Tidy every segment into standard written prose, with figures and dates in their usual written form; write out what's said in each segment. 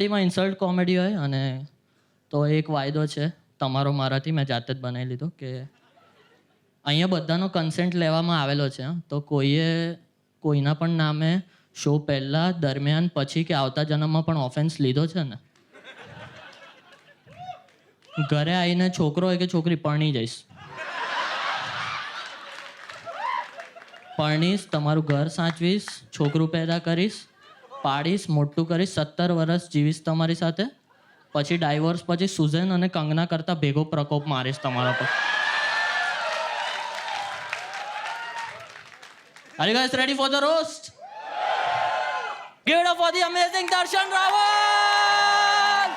કોમેડીમાં insult comedy હોય અને તો એક વાયદો છે તમારો મારાથી મેં જાતે જ બનાવી લીધો કે અહીંયા બધાનો કન્સેન્ટ લેવામાં આવેલો છે તો કોઈના પણ નામે શો પહેલાં દરમિયાન પછી કે આવતા જન્મમાં પણ ઓફેન્સ લીધો છે ને ઘરે આવીને છોકરો હોય કે છોકરી પરણી જઈશ પરણીશ તમારું ઘર સાચવીશ છોકરું પેદા કરીશ પાડીશ મોટું કરીશ 17 વર્ષ જીવીશ તમારી સાથે પછી ડાયવોર્સ પછી સુઝેન અને કંગના કરતા ભેગો પ્રકોપ મારીશ તમારા પર Are you guys ready for the roast? Give it up for the amazing Darshan Rawal!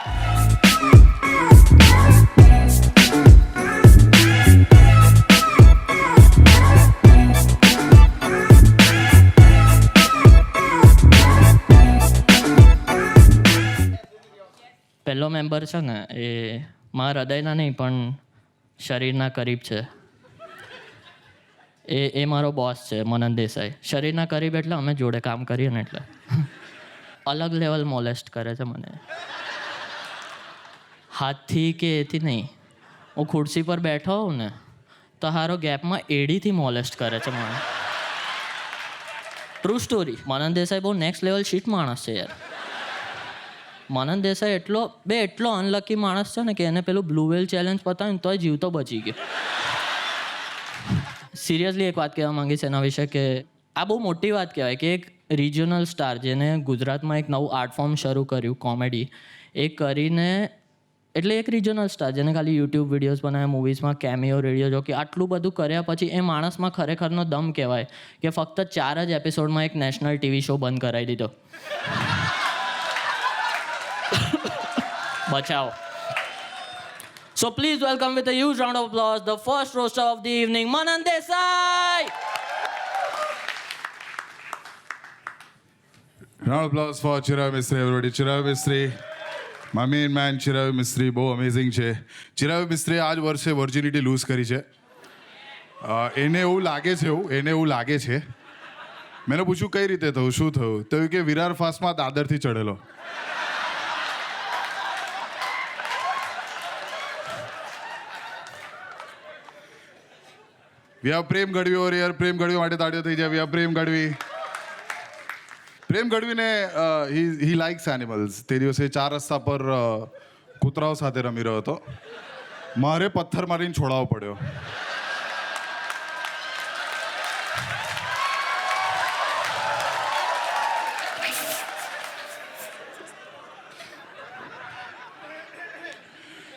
પહેલો મેમ્બર છે ને એ મારા હૃદયના નહીં પણ શરીરના કરીબ છે એ મારો બોસ છે મનન દેસાઈ શરીરના કરીબ એટલે અમે જોડે કામ કરીએ ને એટલે અલગ લેવલ મોલેસ્ટ કરે છે મને હાથથી કે એથી નહીં હું ખુરશી પર બેઠો હોઉં ને તો હારો ગેપમાં એડીથી મોલેસ્ટ કરે છે મને ટ્રુ સ્ટોરી મનન દેસાઈ બહુ નેક્સ્ટ લેવલ શીટ માણસ છે યાર મનન દેસાઈ એટલો અનલકી માણસ છે ને કે એને પેલું બ્લુ વેલ ચેલેન્જ પતાવ્યું તોય જીવતો બચી ગયો સિરિયસલી એક વાત કહેવા માંગીશ એના વિશે કે આ બહુ મોટી વાત કહેવાય કે એક રિજિયોનલ સ્ટાર જેને ગુજરાતમાં એક નવું આર્ટ ફોર્મ શરૂ કર્યું કોમેડી એ કરીને એટલે એક રિજિયોનલ સ્ટાર જેને ખાલી યુટ્યુબ વિડીયોઝ બનાવ્યા મૂવીઝમાં કેમિયો રેડિયો જોકી આટલું બધું કર્યા પછી એ માણસમાં ખરેખરનો દમ કહેવાય કે ફક્ત 4 જ એપિસોડમાં એક નેશનલ ટીવી શો બંધ કરાવી દીધો બચાવો So please welcome with a huge round of applause the first roaster of the evening, Manan Desai! Round of applause for Chirayu Mistry, everybody. Chirayu Mistry, my main man Chirayu Mistry, બહુ amazing છે. Chirayu Mistry આજ વર્ષે વર્જિનિટી loose કરી છે. એને એવું લાગે છે. મેં પૂછ્યું કઈ રીતે થયું, શું થયું? તો કે Virar ફાસ્ટમાં દાદરથી ચડેલો. We have Prem Gadhvi over here. પ્રેમ ગઢવી માટે તાળીઓ થઈ જાય. We have Prem Gadhvi. Prem ગઢવીને he likes animals. તે દિવસે 4 રસ્તા પર કૂતરાઓ સાથે રમી રહ્યો હતો. મારે પથ્થર મારીને છોડાવવો પડ્યો.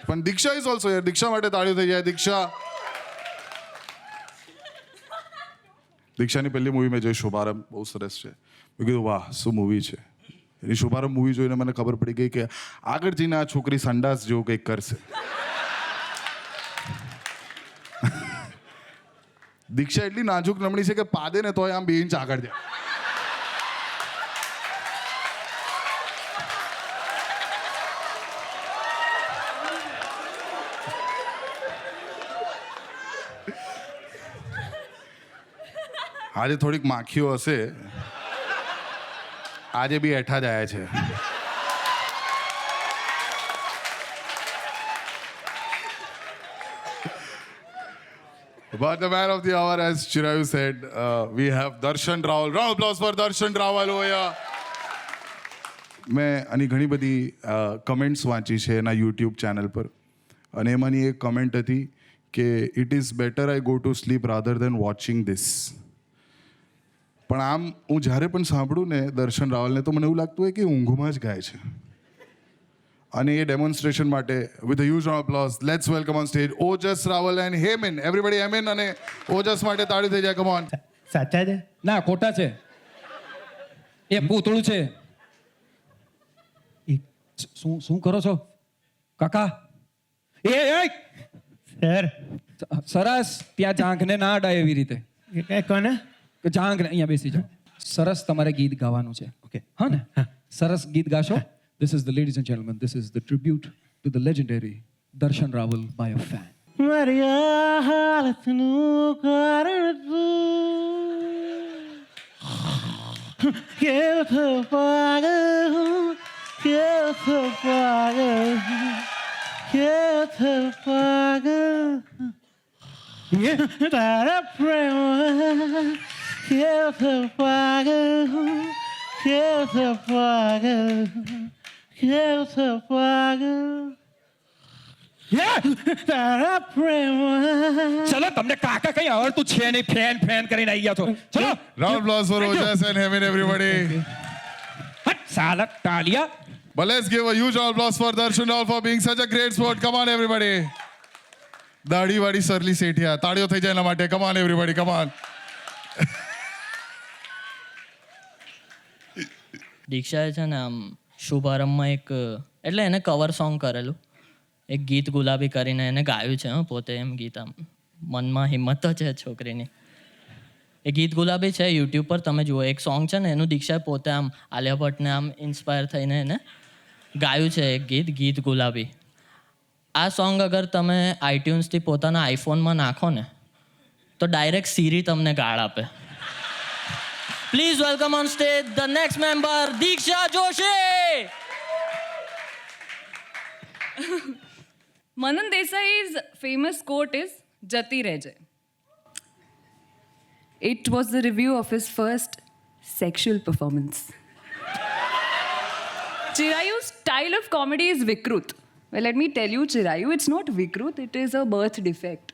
પણ દીક્ષા ઇઝ ઓલ્સો યાર. દીક્ષા માટે તાળીઓ થઈ જાય. દીક્ષાની પહેલી મૂવી મેં જોઈ શુભારંભ બહુ સરસ છે મેં કીધું વાહ શું મૂવી છે એની શુભારંભ મૂવી જોઈને મને ખબર પડી ગઈ કે આગળ જઈને આ છોકરી સંડાસ જેવું કંઈક કરશે દીક્ષા એટલી નાજુક નમણી છે કે પાદે ને તોય આમ 2 ઇંચ આગળ જાય આજે થોડીક માખીઓ હશે આજે બી હેઠા જ આવ્યા છે But the man of the hour, as Chirayu said, we have Darshan Rawal. Round of applause for Darshan Rawal over here. મેં આની ઘણી બધી કમેન્ટ્સ વાંચી છે એના યુટ્યુબ ચેનલ પર અને એમાંની એક કમેન્ટ હતી કે it is better I go to sleep rather than watching this પણ આમ હું જ્યારે પણ સાંભળું ને દર્શન રાવલને તો મને એવું લાગતું હોય કે ઊંઘમાં જ ગાય છે અને એ ડેમોન્સ્ટ્રેશન માટે with a huge round of applause let's welcome on stage Ojas Raval and Hemen everybody Hemen અને ઓજસ માટે તાળી થઈ જાય કમ ઓન સાચા છે ના ખોટા છે એ પૂતળું છે શું કરો છો કાકા એ સર સરસ ત્યાં જાંઘને ના અડાય એવી રીતે કોને જાંઘને અહીંયા બેસી જાઓ સરસ તમારે ગીત ગાવાનું છે ઓકે હા ને સરસ ગીત ગાશો This is the ladies and gentlemen this is the tribute to the legendary Darshan Rawal by a fan મારી હાલતનું કારણ તું કે પાગલ હું તારા પ્રેમ કેવો પાગલ કેવો પાગલ કેવો પાગલ તારા પ્રેમ ચલો તમને કાકા કઈ આવડતું છે નહીં, ફેન ફેન કરીને આવી ગયા છો. ચલો Round of applause for Ojas and Hemin, everybody. હટ, સાલા તાલિયા. But let's give a huge round of applause for Darshan Raul for being such a great sport. Come on, everybody. દાઢી વાળી સરલી સેઠિયા, તાળીઓ થઈ જાય એના માટે. Come on, everybody. Come on. દીક્ષાએ છે ને આમ શુભારંભમાં એક એટલે એને કવર સોંગ કરેલું, એક ગીત ગુલાબી કરીને એને ગાયું છે પોતે. એમ ગીત આમ મનમાં હિંમત તો છે છોકરીની. એ ગીત ગુલાબી છે, યુટ્યુબ પર તમે જુઓ. એક સોંગ છે ને એનું દીક્ષાએ પોતે આમ આલિયા ભટ્ટને આમ ઇન્સ્પાયર થઈને એને ગાયું છે એક ગીત ગુલાબી. આ સોંગ અગર તમે આઈટ્યુન્સથી પોતાના આઈફોનમાં નાખો ને તો ડાયરેક્ટ સીરી તમને ગાળ આપે. Please welcome on stage the next member Diksha Joshi. Manan Desai's famous quote is Jati Reje. It was the review of his first sexual performance. Chirayu's style of comedy is Vikrut. Well, let me tell you, Chirayu, it's not Vikrut, it is a birth defect.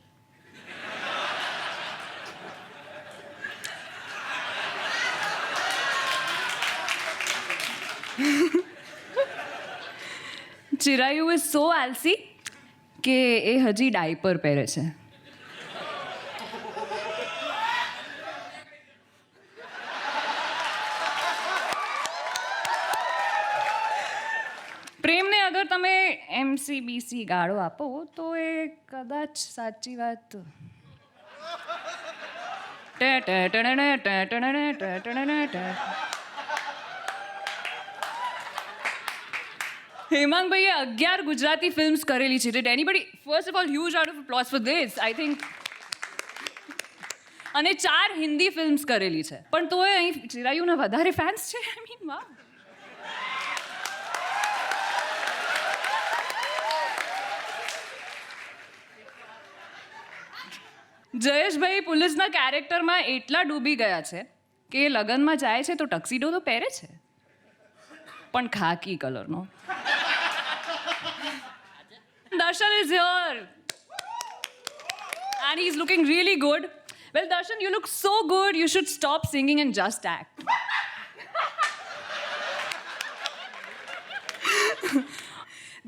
Chirayu is so alsy કે એ હજી diaper પહેરે છે. પ્રેમને અગર તમે MCBC ગાળો આપો તો એ કદાચ સાચી વાત હેમાંગભાઈએ 11 ગુજરાતી ફિલ્મ્સ કરેલી છે. Did anybody, first of all, huge round of applause for this, I think. અને 4 હિન્દી ફિલ્મ્સ કરેલી છે, પણ તોય અહીં ચિરાયુના વધારે ફેન્સ છે. આઈ મીન વાવ. જયેશભાઈ પોલીસના કેરેક્ટરમાં એટલા ડૂબી ગયા છે કે લગ્નમાં જાય છે તો ટક્સીડો તો પહેરે છે, પણ ખાકી કલરનો. Darshan is here. And he's looking really good. Well, Darshan, you look so good, you should stop singing and just act.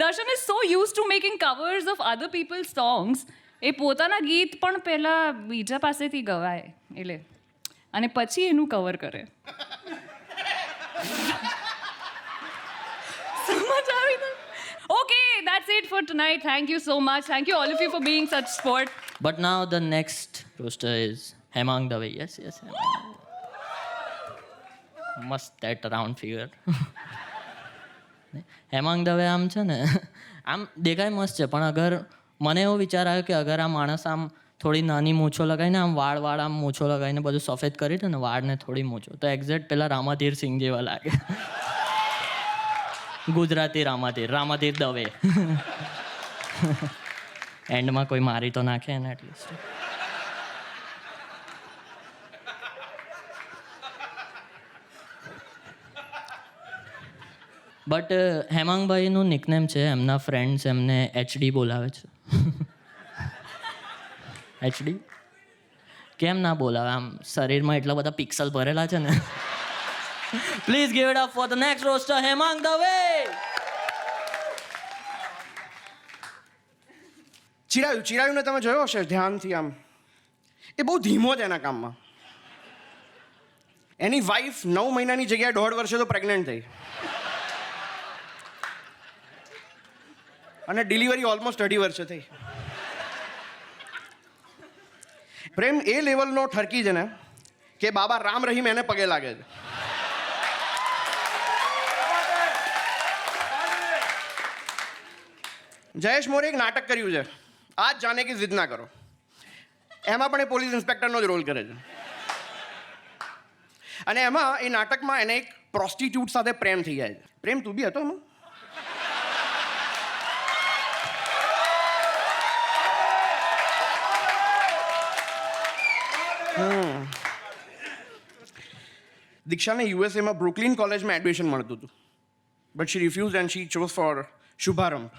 Darshan is so used to making covers of other people's songs. એ પોતાના ગીત પણ પહેલા બીજા પાસેથી ગવાય એટલે અને પછી એનું કવર કરે. સમજ આવી ને? Okay, that's it for tonight. Thank you so much. Thank you all of you for being such sport. But now the next roster is Hemang Dave. Yes, Hemang. Must that round figure. Hemang Dave આમ છે ને આમ દેખાય મસ્ત છે, પણ અગર મને એવો વિચાર આવ્યો કે અગર આ માણસ આમ થોડી નાની મૂછો લગાવીને આમ વાળ આમ મૂછો લગાવીને બધું સફેદ કરી દે ને વાળને થોડી મૂછો તો એક્ઝેક્ટ પેલા રામાધીર સિંહ જેવા લાગે. ગુજરાતી રામાધીર દવે. એન્ડમાં કોઈ મારી તો નાખે એને એટલીસ્ટ. બટ હેમાંગભાઈનું નિકનેમ છે, એમના ફ્રેન્ડ્સ એમને HD બોલાવે છે. HD કેમ ના બોલાવે, આમ શરીરમાં એટલા બધા પિક્સલ ભરેલા છે ને. Please give it up for the next roaster Hemang Dave. ચિરાયુને તમે જોયો હશે ધ્યાનથી, આમ એ બહુ ધીમો છે એના કામમાં. એની વાઈફ 9 મહિનાની જગ્યાએ 1.5 વર્ષે તો પ્રેગ્નન્ટ થઈ અને ડિલિવરી ઓલમોસ્ટ 2.5 વર્ષે થઈ. પ્રેમ એ લેવલનો ઠરકી છે ને કે બાબા રામ રહીમ એને પગે લાગે છે. જયેશ મોરે એક નાટક કર્યું છે, આજ જાને કી જિદ ના કરો. એમાં પણ એ પોલીસ ઇન્સ્પેક્ટરનો જ રોલ કરે છે અને એમાં એ નાટકમાં એને એક પ્રોસ્ટિટ્યૂટ સાથે પ્રેમ થઈ જાય છે. પ્રેમ તું બી હતો એમાં? દીક્ષાને યુએસએમાં બ્રુકલિન કોલેજમાં એડમિશન મળતું હતું but she refuse and she chose for Shubharambh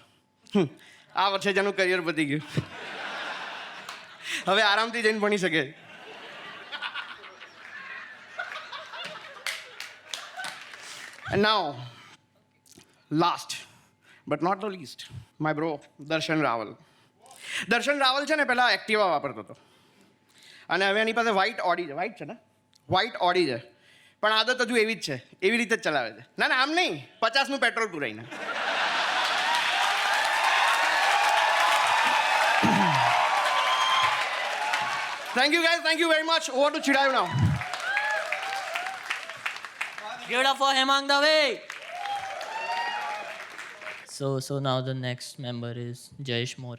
આ વર્ષે જ એનું કરિયર પતી ગયું હવે આરામથી જઈને ભણી શકે and now last but not the least my bro Darshan Raval છે ને પહેલાં એક્ટિવા વાપરતો હતો અને હવે એની પાસે વ્હાઇટ ઓડી છે વ્હાઇટ છે ને વ્હાઇટ ઓડી છે પણ આદત હજુ એવી જ છે એવી રીતે જ ચલાવે છે ના આમ નહીં 50નું પેટ્રોલ પુરાઈને thank you guys thank you very much over to Chirayu now Give it up for Hemang Dave. So now the next member is Jayesh More.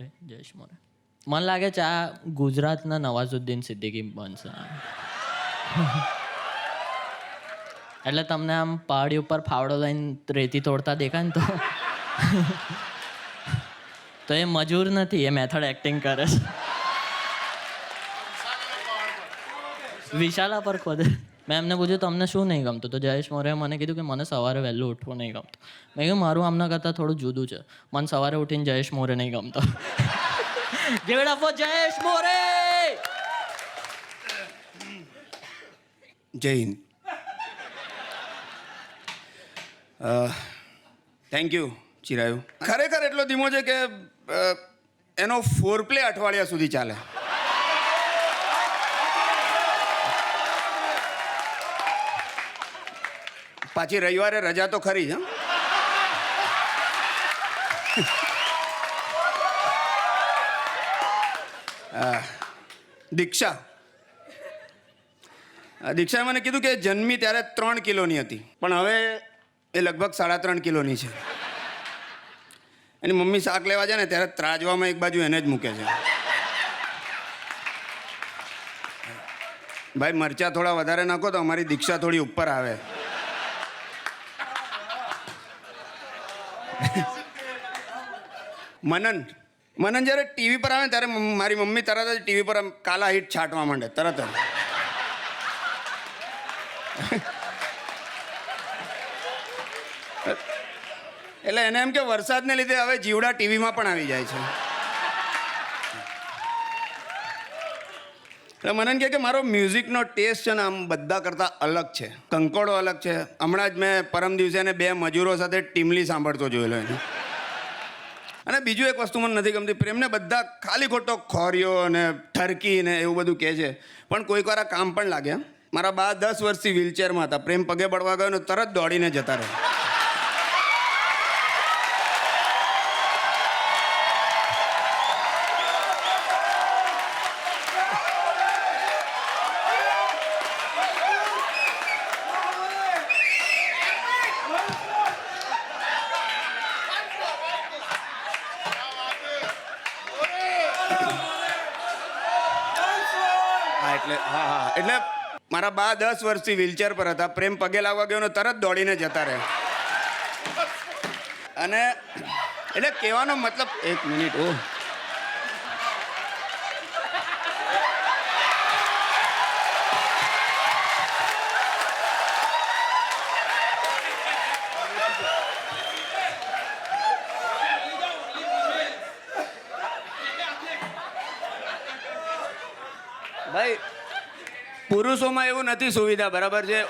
મને લાગે છે આ ગુજરાતના નવાઝુદ્દીન સિદ્દીકી બનશે એટલે તમને આમ પહાડી ઉપર ફાવડો લઈને રેતી તોડતા દેખાય ને તો એ મજૂર નથી એ મેથડ એક્ટિંગ કરે છે વિશાલા પર ખોદે મેં એમને પૂછ્યું તમને શું નહીં ગમતું તો જયેશ મોરે મને કીધું કે મને સવારે વહેલું ઉઠવું નહીં ગમતું મેં કીધું મારું આમના કરતાં થોડું જુદું છે મને સવારે ઉઠીને જયેશ મોરે નહીં ગમતો Give it up for Jayesh મોરે જય હિન્દ થેન્ક યુ ચિરાયુ ખરેખર એટલો ધીમો છે કે એનો ફોર પ્લે અઠવાડિયા સુધી ચાલે પાછી રવિવારે રજા તો ખરી જ દીક્ષાએ મને કીધું કે જન્મી ત્યારે 3 કિલોની હતી પણ હવે એ લગભગ 3.5 કિલોની છે એની મમ્મી શાક લેવા જાય ને ત્યારે ત્રાજવામાં એક બાજુ એને જ મૂકે છે ભાઈ મરચાં થોડા વધારે નાખો તો અમારી દીક્ષા થોડી ઉપર આવે મનન જ્યારે ટીવી પર આવે ત્યારે મારી મમ્મી તરત જ ટીવી પર કાલા હીટ છાંટવા માંડે તરત જ એટલે એને એમ કે વરસાદને લીધે હવે જીવડા ટીવીમાં પણ આવી જાય છે એટલે મનન કહે કે મારો મ્યુઝિકનો ટેસ્ટ છે ને આમ બધા કરતાં અલગ છે કંકોડો અલગ છે હમણાં જ મેં પરમ દિવસે એને 2 મજૂરો સાથે ટીમલી સાંભળતો જોયેલો એને અને બીજું એક વસ્તુ મને નથી ગમતી પ્રેમને બધા ખાલી ખોટો ખોરિયો અને ઠરકી ને એવું બધું કહે છે પણ કોઈક વાર આ કામ પણ લાગે મારા બા 10 વર્ષથી વ્હીલચેરમાં હતા પ્રેમ પગે પડવા ગયો ને તરત દોડીને જતા રહે એટલે મારા બા 10 વર્ષથી વ્હીલચેર પર હતા પ્રેમ પગે લાગવા ગયો ને તરત દોડીને જતા રહે અને એટલે કહેવાનો મતલબ 1 મિનિટ ભાઈ પુરુષોમાં એવું નથી સુવિધા બરાબર છે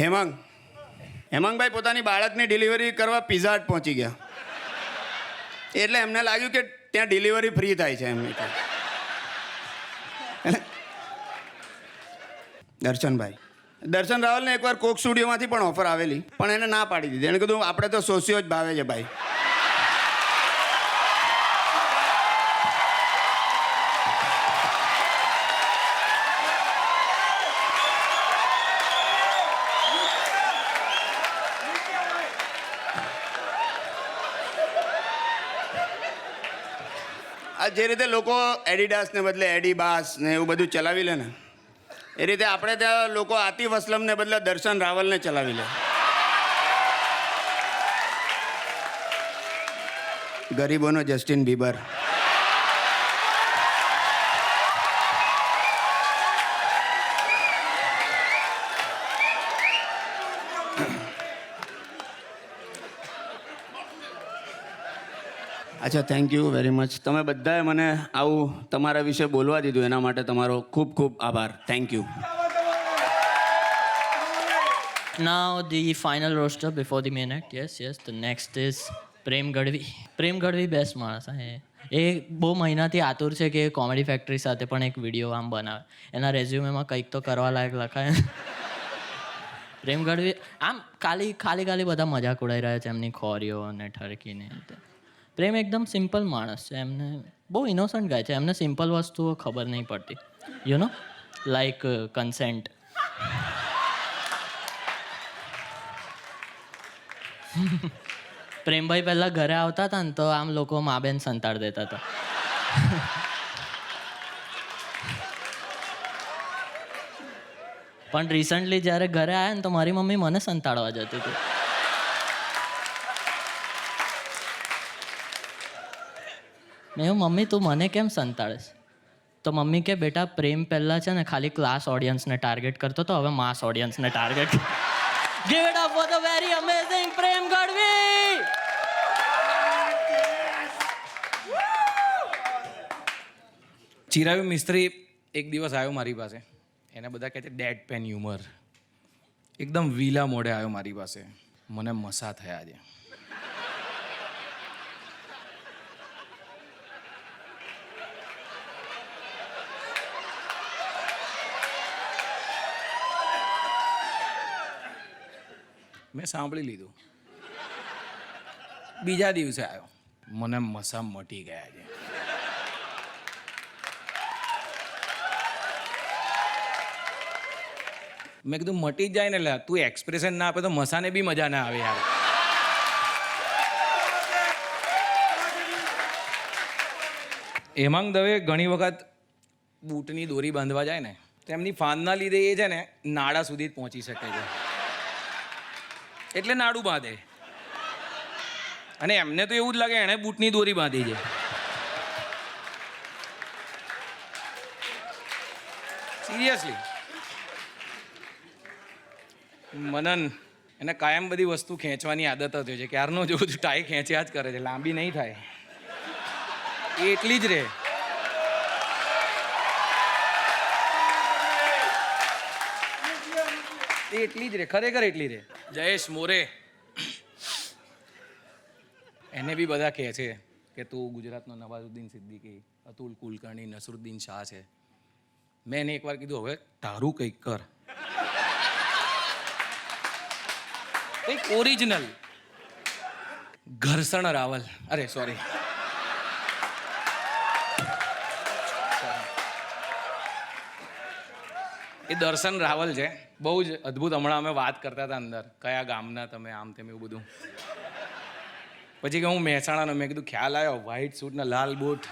હેમાંગભાઈ પોતાની બાળકની ડિલિવરી કરવા પિઝા હટ પહોંચી ગયા એટલે એમને લાગ્યું કે ત્યાં ડિલિવરી ફ્રી થાય છે એમ દર્શન રાવલને એકવાર કોક સ્ટુડિયોમાંથી પણ ઓફર આવેલી પણ એને ના પાડી દીધી એને કીધું આપણે તો સોસિયો જ ભાવે છે ભાઈ આ જે રીતે લોકો એડિડાસને બદલે એડિબાસ ને એવું બધું ચલાવી લે ને એ રીતે આપણે ત્યાં લોકો આતિફ અસલમને બદલે દર્શન રાવલને ચલાવી લે ગરીબોનો જસ્ટિન બીબર અચ્છા થેન્ક યુ વેરી મચ. તમે બધાએ મને આવું તમારા વિશે બોલવા દીધું એના માટે તમારો ખૂબ ખૂબ આભાર. Thank you. Now the final roster before the main act. Yes. The next is Prem Gadhvi. Prem Gadhvi best માણસ હા એ બહુ મહિનાથી આતુર છે કે કોમેડી ફેક્ટરી સાથે પણ એક વિડીયો આમ બનાવે. એના રેઝ્યુમેમાં કંઈક તો કરવા લાયક લખાય. પ્રેમ ગઢવી આમ ખાલી બધા મજાક ઉડાઈ રહ્યા છે એમની ખોરીઓ અને ઠરકીને. પ્રેમ એકદમ સિમ્પલ માણસ છે. એમને બહુ ઇનોસન્ટ ગાય છે. એમને સિમ્પલ વસ્તુઓ ખબર નહીં પડતી. You know like consent. Prembhai પહેલાં ઘરે આવતા હતા ને તો આમ લોકો મા બેન સંતાડ દેતા હતા. પણ રિસન્ટલી જ્યારે ઘરે આવ્યા ને તો મારી મમ્મી મને સંતાડવા જતી હતી. મેં એવું મમ્મી તું મને કેમ સંતાડેશ? તો મમ્મી કે બેટા પ્રેમ પહેલાં છે ને ખાલી ક્લાસ ઓડિયન્સને ટાર્ગેટ કરતો તો હવે માસ ઓડિયન્સને target. Give it up for the very amazing Prem Gadvi! Chirayu Mistry એક દિવસ આવ્યો મારી પાસે. એને બધા કહે છે ડેડ પેન હ્યુમર. એકદમ વીલા મોઢે આવ્યો મારી પાસે. મને મસા થયા છે. મેં સાંભળી લીધું. બીજા દિવસે આવ્યો. મને મસા મટી ગયા છે. મેં કીધું મટી જ જાય ને લે તું એક્સપ્રેશન ના આપે તો મસાને બી મજા ના આવે યાર. હેમાંગ દવે ઘણી વખત બૂટની દોરી બાંધવા જાય ને તો એમની ફાનના લીધે એ છે ને નાડા સુધી જ પહોંચી શકે છે. એટલે નાડું બાંધે. અને એમને તો એવું જ લાગે એણે બૂટની દોરી બાંધી છે. સિરિયસલી. મનન એને કાયમ બધી વસ્તુ ખેંચવાની આદત જ હોય છે. ક્યારનો જોઉં છું ટાઈ ખેંચ્યા જ કરે છે. લાંબી નહીં થાય એ એટલી જ રહે. એ એટલી જ રહે ખરેખર એટલી રહે. જયેશ મોરે એને બી બધા કહે છે કે તું ગુજરાતનો નવાઝુદ્દીન સિદ્દીકી, અતુલ કુલકર્ણી, નસરુદ્દીન શાહ છે. મેં એને એકવાર કીધું હવે તારું કંઈક કર, કંઈક ઓરિજિનલ. ઘર્ષણ રાવલ, અરે સોરી, એ દર્શન રાવલ છે. બહુ જ અદ્ભુત. હમણાં અમે વાત કરતા હતા અંદર કયા ગામના તમે, આમ તેમ એવું બધું. પછી કે હું મહેસાણાનો. મેં કીધું ખ્યાલ આવ્યો, વ્હાઈટ સૂટ ને લાલ બૂટ.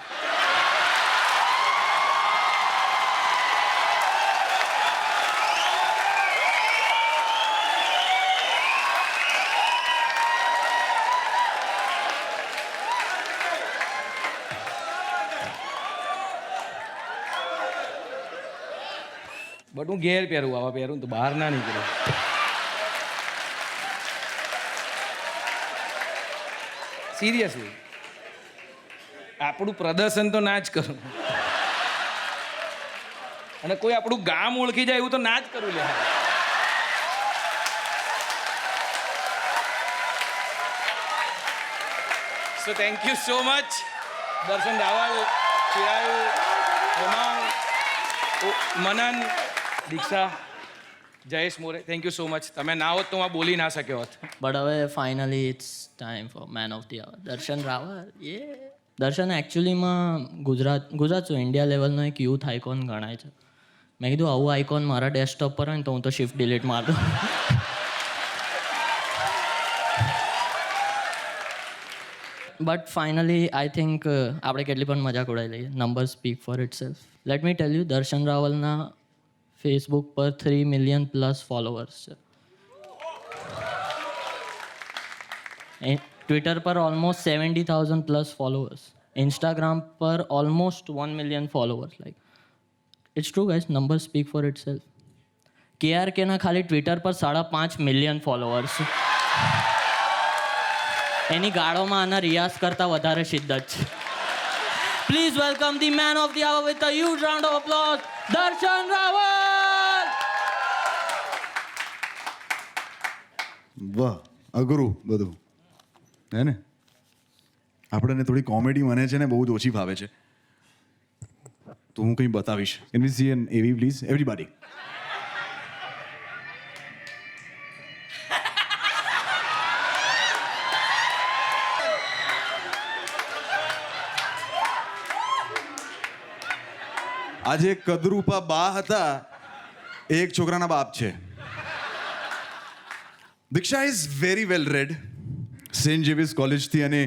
બટ હું ઘેર પહેરું, આવા પહેરું તો બહાર ના નીકળું. સિરિયસલી આપણું પ્રદર્શન તો ના જ કરું. અને કોઈ આપણું ગામ ઓળખી જાય એવું તો ના જ કરું લે. So thank you so much દર્શન રાવલ, ચિરાયુ, હેમાંગ, મનન, દીક્ષા, જયેશ મોરે, થેન્ક યુ સો મચ. તમે ના હોત તો હું આ બોલી ના શક્યો હોત. બટ હવે finally it's time for man of the hour Darshan Raval. દર્શન એકચ્યુઅલીમાં ગુજરાત શું ઇન્ડિયા લેવલનો એક યુથ આઇકોન ગણાય છે. મેં કીધું આવું આઇકોન મારા ડેસ્કટોપ પર હોય ને તો હું તો શિફ્ટ ડિલીટ માર દઉં. બટ ફાઇનલી આઈ થિંક આપણે કેટલી પણ મજાક ઉડાવી લઈએ. Number speak for itself. Let me tell you, Darshan રાવલના ફેસબુક પર 3 મિલિયન પ્લસ ફોલોવર્સ છે. ટ્વિટર પર ઓલમોસ્ટ 70,000 પ્લસ ફોલોવર્સ. ઇન્સ્ટાગ્રામ પર almost 1 million followers. Like it's true guys, number speak for itself. KRKના ખાલી ટ્વિટર પર 5.5 million followers છે. એની ગાળોમાં આના રિયાઝ કરતાં વધારે શિદ્દત છે. Please welcome the man of the hour with a huge round of applause, Darshan Raval. વાહ, અઘરું બધું હે ને. આપણને થોડી કોમેડી મને છે ને બહુ જ ઓછી ફાવે છે, તો હું કંઈ બતાવીશ. Can we see an AV please everybody. આજે કદરૂપા બા હતા, એક છોકરાના બાપ છે. Diksha is very well read, saint Xavier's કોલેજથી અને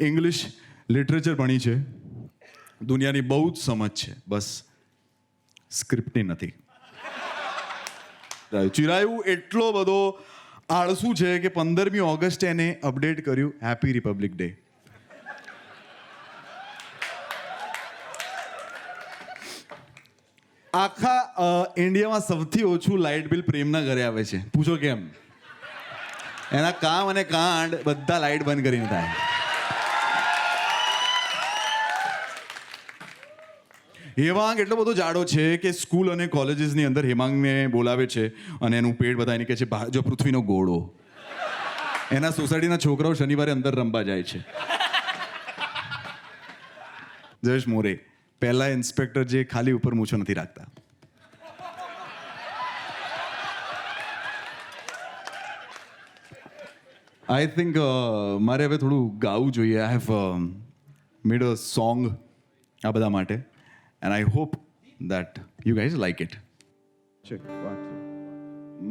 ઇંગ્લિશ લિટરેચર ભણી છે. દુનિયાની બહુ જ સમજ છે, બસ સ્ક્રિપ્ટની નથી. ચિરાયુ એટલો બધો આળસુ છે કે 15મી ઓગસ્ટે એને અપડેટ કર્યું હેપી રિપબ્લિક ડે. આખા ઇન્ડિયામાં સૌથી ઓછું લાઇટ બિલ પ્રેમના ઘરે આવે છે. પૂછો કેમ? એના કામ અને કાંડ બધા લાઇટ બંધ કરીને થાય. હેમાંગ એટલો બધો જાડો છે કે સ્કૂલ અને કોલેજીસની અંદર હેમાંગને બોલાવે છે અને એનું પેટ બતાવીને કહે છે જો પૃથ્વીનો ગોળો. એના સોસાયટીના છોકરાઓ શનિવારે અંદર રમવા જાય છે. જયેશ મોરે પહેલા ઇન્સ્પેક્ટર જે ખાલી ઉપર મૂછો નથી રાખતા. આઈ થિંક મારે હવે થોડું ગાવું જોઈએ. I have made a song આ બધા માટે and I hope that you guys like it.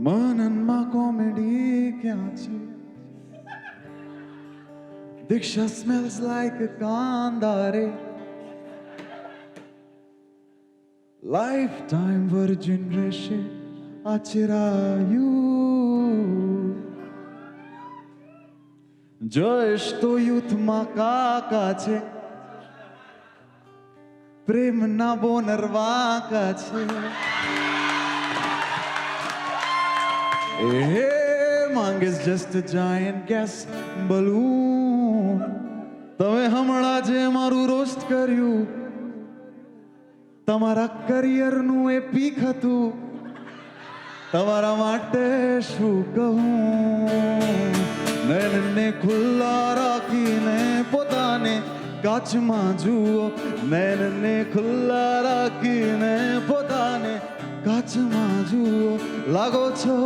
મનનમાં કોમેડી ક્યાં છે? દીક્ષા સ્મેલ્સ લાઈક કાંદા રે. લાઈફટાઈમ વર્જિન રહેશે આ ચિરાયું. જયેશ તો યુથમાં કાકા છે, પ્રેમના બોનર વાંકા છે. એ માંગ is just a giant gas balloon. તમે હમણાં જે મારું રોસ્ટ કર્યું તમારા કરિયરનું એ પીક હતું. તમારા માટે શું કહું? નયનને ખુલ્લા રાખીને પોતાને કાચમાં જુઓ. નયનને ખુલ્લા રાખીને પોતાને કાચમાં જુઓ. લાગો છો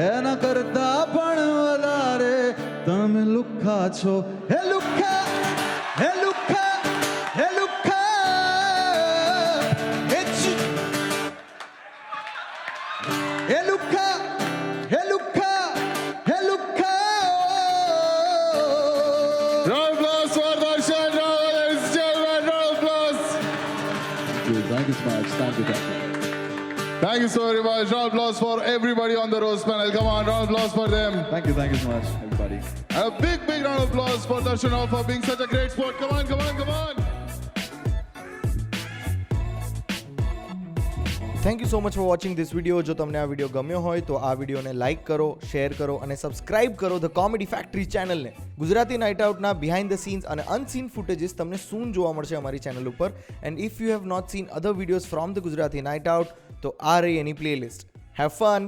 એના કરતા પણ વધારે તમે લુખ્ખા છો. હે લુખ્ખા, હે લુખ્ખા, હે લુખ્ખા. Hey Luca, hey Luca, hey Luca. Round of applause for Darshan Rawal, ladies and gentlemen. Round of applause. Thank you so much. Thank you. Thank you so very much. Round of applause for everybody on the roast panel. Come on, round of applause for them. Thank you so much, everybody. And a big round of applause for Darshan Rawal for being such a great sport. Come on, come on, come on. Thank you so much for watching this video. જો તમને આ video ગમ્યો હોય તો આ વિડીયોને like કરો, share કરો અને સબસ્ક્રાઇબ કરો ધ કોમેડી ફેક્ટરી ચેનલને. ગુજરાતી નાઇટ આઉટના બિહાઇન્ડ ધ સીન્સ અને અનસીન ફૂટેજીસ તમને સૂન જોવા મળશે અમારી ચેનલ ઉપર. And if you have not seen other videos from the Gujarati night out તો આ રહી એની પ્લેલિસ્ટ. Have fun.